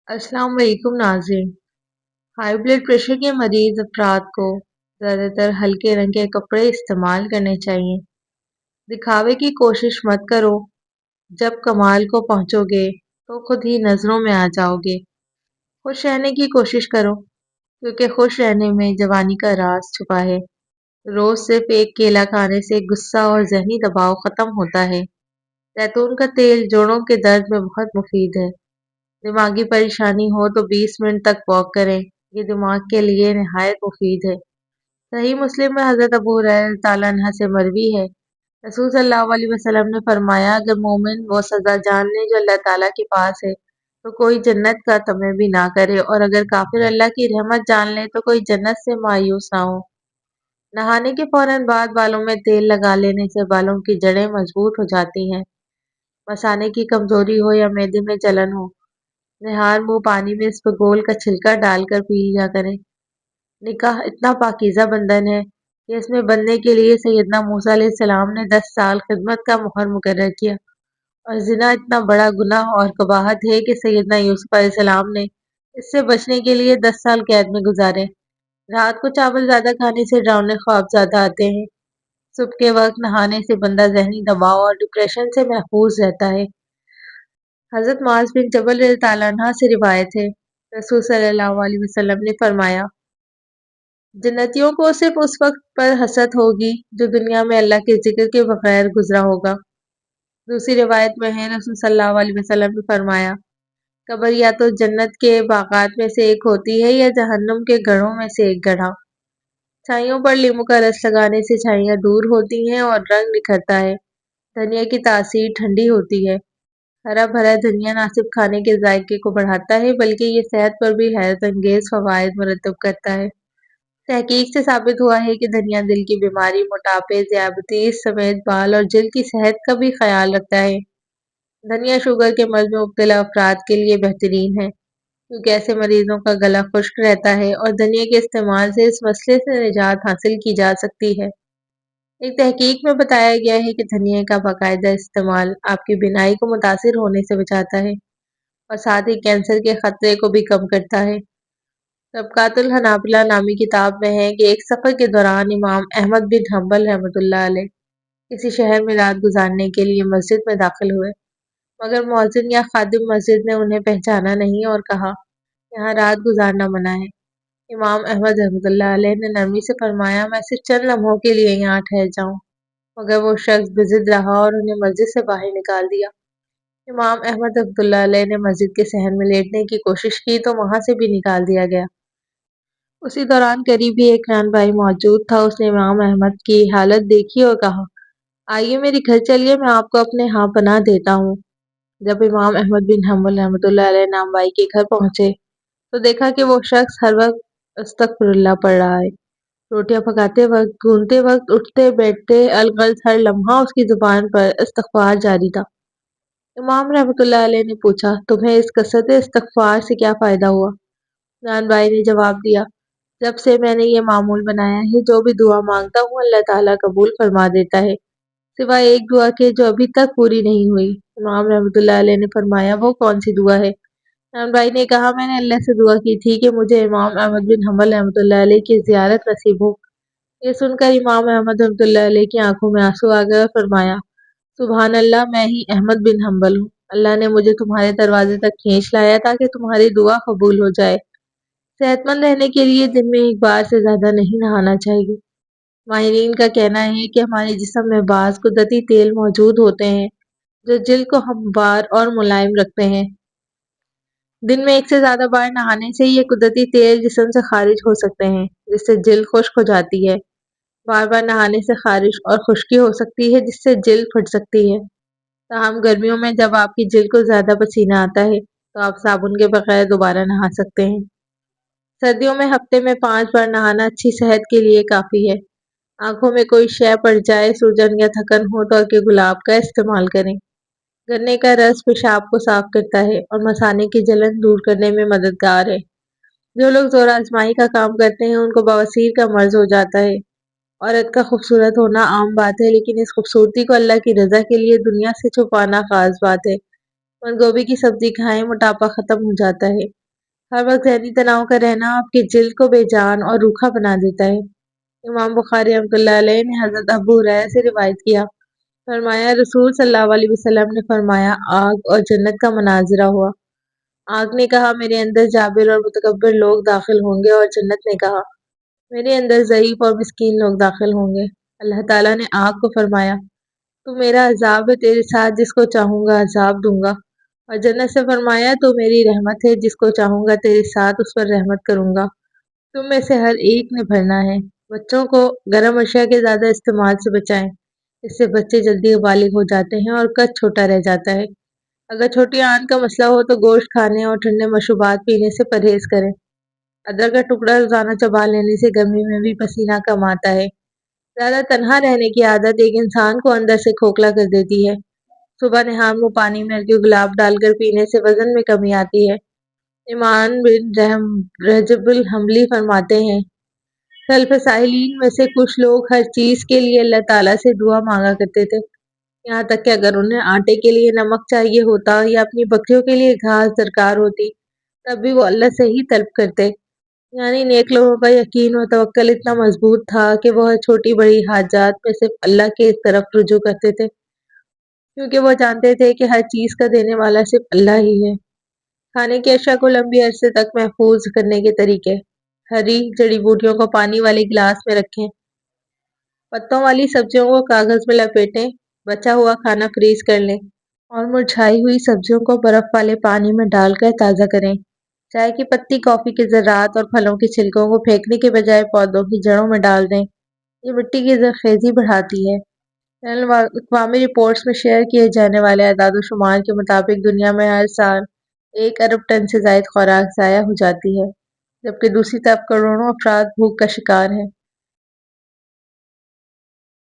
अस्सलाम वालेकुम नाज़रीन। हाई ब्लड प्रेशर के मरीज अफराद को ज़्यादातर हल्के रंग के कपड़े इस्तेमाल करने चाहिए। दिखावे की कोशिश मत करो। जब कमाल को पहुंचोगे तो खुद ही नज़रों में आ जाओगे। खुश रहने की कोशिश करो क्योंकि खुश रहने में जवानी का राज छुपा है। रोज सिर्फ एक केला खाने से गुस्सा और जहनी दबाव खत्म होता है। जैतून का तेल जोड़ों के दर्द में बहुत मुफीद है। दिमागी परेशानी हो तो 20 मिनट तक वॉक करें। ये दिमाग के लिए नहायत मुफीद है। सही मुस्लिम में हज़रत अबू हुरैरा ताला अन्हा से मरवी है, रसूल सल्लल्लाहु अलैहि वसल्लम ने फरमाया, अगर मोमिन वो सज़ा जान ले जो अल्लाह ताला के पास है तो कोई जन्नत का तमे भी ना करे, और अगर काफिर अल्लाह की रहमत जान ले तो कोई जन्नत से मायूस ना हो। नहाने के फौरन बाद बालों में तेल लगा लेने से बालों की जड़ें मजबूत हो जाती हैं। मसाने की कमजोरी हो या मैदे में जलन हो, निहार मुंह पानी में इसबगोल का छिलका डालकर पी लिया करें। निकाह इतना पाकीज़ा बंधन है कि इसमें बनने के लिए सैयदना मूसा अलैहिस्सलाम ने 10 साल खिदमत का मुहर मुकर्रर किया, और जिना इतना बड़ा गुनाह और कबाहत है कि सैयदना यूसुफ अलैहिस्सलाम ने इससे बचने के लिए 10 साल कैद में गुजारे। रात को चावल ज्यादा खाने से डरावने ख्वाब ज्यादा आते हैं। सुबह के वक्त नहाने से बंदा जहनी दबाव और डिप्रेशन से महफूज रहता है। हजरत मुआज़ बिन जबल रज़ियल्लाहु ताला अन्हा से रिवायत है, रसूल सल्लल्लाहु अलैहि वसल्लम ने फरमाया, जन्नतियों को सिर्फ उस वक्त पर हसरत होगी जो दुनिया में अल्लाह के जिक्र के बगैर गुजरा होगा। दूसरी रिवायत में है, रसूल सल्लल्लाहु अलैहि वसल्लम ने फरमाया, कब्र या तो जन्नत के बागात में से एक होती है या जहन्नुम के गढ़ों में से एक गढ़ा। छाइयों पर लीमू का रस लगाने से छाइयाँ दूर होती हैं और रंग निखरता है। धनिया की तासीर ठंडी होती है। हरा भरा धनिया ना सिर्फ खाने के जायके को बढ़ाता है बल्कि ये सेहत पर भी हैरत अंगेज फवायद मुरतब करता है। तहकीक से साबित हुआ है कि धनिया दिल की बीमारी, मोटापे, ज़ियादतीस समेत बाल और जिल्द की सेहत का भी ख्याल रखता है। धनिया शुगर के मर्ज में मुब्तला अफराद के लिए बेहतरीन है क्योंकि ऐसे मरीजों का गला खुश्क रहता है और धनिया के इस्तेमाल से इस मसले से निजात हासिल की जा सकती है। एक तहकीक में बताया गया है कि धनिया का बाकायदा इस्तेमाल आपकी बीनाई को मुतासिर होने से बचाता है और साथ ही कैंसर के खतरे को भी कम करता है। तबकातुल हनाबिला नामी किताब में है कि एक सफ़र के दौरान इमाम अहमद बिन हम्बल रहमतुल्लाह अलैह किसी शहर में रात गुजारने के लिए मस्जिद में दाखिल हुए, मगर मौज़िन या खादिम मस्जिद ने उन्हें पहचाना नहीं और कहा, यहाँ रात गुजारना मना है। इमाम अहमद रहमतुल्लाह अलैह ने नरमी से फरमाया, मैं सिर्फ चंद लम्हों के लिए यहाँ ठहर जाऊँ, मगर वो शख्स बेजिद रहा और उन्हें मस्जिद से बाहर निकाल दिया। इमाम अहमद रहमतुल्लाह अलैह ने मस्जिद के सहन में लेटने की कोशिश की तो वहां से भी निकाल दिया गया। उसी दौरान करीब ही एक रान भाई मौजूद था। उसने इमाम अहमद की हालत देखी और कहा, आइए मेरे घर चलिए, मैं आपको अपने यहाँ पनाह देता हूँ। जब इमाम अहमद बिन हम्बल रहमतुल्लाह अलैह नाम भाई के घर पहुंचे तो देखा कि वो शख्स हर वक्त अस्तगफिरुल्लाह पढ़ रहा है। रोटियां पकाते वक्त, गूंदते वक्त, उठते बैठते अलगल्स हर लम्हा उसकी जुबान पर इस्तगफार जारी था। इमाम रहमतुल्लाह अलैह ने पूछा, तुम्हें इस कसरत इस्तगफार से क्या फ़ायदा हुआ? नान भाई ने जवाब दिया, जब से मैंने ये मामूल बनाया है, जो भी दुआ मांगता हूँ अल्लाह ताला कबूल फरमा देता है, सिवाय एक दुआ के जो अभी तक पूरी नहीं हुई। इमाम रहमतुल्लाह अलैह ने फरमाया, वो कौन सी दुआ है? नान भाई ने कहा, मैंने अल्लाह से दुआ की थी कि मुझे इमाम अहमद बिन हम्बल रहमतुल्लाह अलैह की ज़ियारत नसीब हो। ये सुनकर इमाम अहमद रहमतुल्लाह अलैह की आंखों में आंसू आ गए और फरमाया, सुभान अल्लाह, मैं ही अहमद बिन हम्बल हूँ। अल्लाह ने मुझे तुम्हारे दरवाजे तक खींच लाया ताकि तुम्हारी दुआ कबूल हो जाए। सेहतमंद रहने के लिए दिन में एक बार से ज्यादा नहीं नहाना चाहिए। माहिरीन का कहना है कि हमारे जिस्म में बाज़ कुदरती तेल मौजूद होते हैं जो जिल्द को हमवार और मुलायम रखते हैं। दिन में एक से ज्यादा बार नहाने से ये कुदरती तेल जिस्म से खारिज हो सकते हैं, जिससे जिल्द खुश्क हो जाती है। बार बार नहाने से खारिश और खुश्की हो सकती है, जिससे जिल्द फट सकती है। ताहम गर्मियों में जब आपकी जिल्द को ज्यादा पसीना आता है तो आप साबुन के बगैर दोबारा नहा सकते हैं। सर्दियों में हफ्ते में 5 बार नहाना अच्छी सेहत के लिए काफी है। आंखों में कोई शय पड़ जाए, सूजन या थकन हो तो अर्के गुलाब का इस्तेमाल करें। गन्ने का रस पेशाब को साफ करता है और मसाने की जलन दूर करने में मददगार है। जो लोग जोर आजमाई का काम करते हैं उनको बवासीर का मर्ज हो जाता है। औरत का खूबसूरत होना आम बात है, लेकिन इस खूबसूरती को अल्लाह की रजा के लिए दुनिया से छुपाना खास बात है। बंद गोभी की सब्जी खाएं, मोटापा खत्म हो जाता है। ہر وقت ذہنی تناؤ کا رہنا آپ کی جلد کو بے جان اور روکھا بنا دیتا ہے۔ امام بخاری رحمۃ اللہ علیہ نے حضرت ابو ہریرہ سے روایت کیا، فرمایا رسول صلی اللہ علیہ وسلم نے فرمایا آگ اور جنت کا مناظرہ ہوا۔ آگ نے کہا میرے اندر جابر اور متکبر لوگ داخل ہوں گے، اور جنت نے کہا میرے اندر ضعیف اور مسکین لوگ داخل ہوں گے۔ اللہ تعالیٰ نے آگ کو فرمایا تو میرا عذاب ہے، تیرے ساتھ جس کو چاہوں گا عذاب دوں گا، اور جنت سے فرمایا تو میری رحمت ہے، جس کو چاہوں گا تیرے ساتھ اس پر رحمت کروں گا، تم میں سے ہر ایک نے بھرنا ہے۔ بچوں کو گرم اشیاء کے زیادہ استعمال سے بچائیں، اس سے بچے جلدی بالغ ہو جاتے ہیں اور قد چھوٹا رہ جاتا ہے۔ اگر چھوٹی آنت کا مسئلہ ہو تو گوشت کھانے اور ٹھنڈے مشروبات پینے سے پرہیز کریں۔ ادرک کا ٹکڑا روزانہ چبا لینے سے گرمی میں بھی پسینہ کم آتا ہے۔ زیادہ تنہا رہنے کی عادت ایک انسان کو اندر سے کھوکھلا کر دیتی ہے۔ صبح نہار منہ پانی میں ہلکی گلاب ڈال کر پینے سے وزن میں کمی آتی ہے۔ ایمان بن رجب الحنبلی فرماتے ہیں سلف سائلین میں سے کچھ لوگ ہر چیز کے لیے اللہ تعالیٰ سے دعا مانگا کرتے تھے، یہاں تک کہ اگر انہیں آٹے کے لیے نمک چاہیے ہوتا یا اپنی بکریوں کے لیے گھاس درکار ہوتی تب بھی وہ اللہ سے ہی طلب کرتے۔ یعنی نیک لوگوں کا یقین و توکل اتنا مضبوط تھا کہ وہ ہر چھوٹی بڑی حاجات میں صرف اللہ کے طرف رجوع کرتے تھے، کیونکہ وہ جانتے تھے کہ ہر چیز کا دینے والا صرف اللہ ہی ہے۔ کھانے کی اشیاء کو لمبی عرصے تک محفوظ کرنے کے طریقے: ہری جڑی بوٹیوں کو پانی والے گلاس میں رکھیں، پتوں والی سبزیوں کو کاغذ میں لپیٹیں، بچا ہوا کھانا فریز کر لیں، اور مرجھائی ہوئی سبزیوں کو برف والے پانی میں ڈال کر تازہ کریں۔ چائے کی پتی، کافی کے ذرات اور پھلوں کے چھلکوں کو پھینکنے کے بجائے پودوں کی جڑوں میں ڈال دیں، یہ مٹی کی زرخیزی بڑھاتی ہے۔ اقوامی رپورٹس میں شیئر کیے جانے والے اعداد و شمار کے مطابق دنیا میں ہر سال 1 ارب ٹن سے زائد خوراک ضائع ہو جاتی ہے، جبکہ دوسری طرف کروڑوں افراد بھوک کا شکار ہیں۔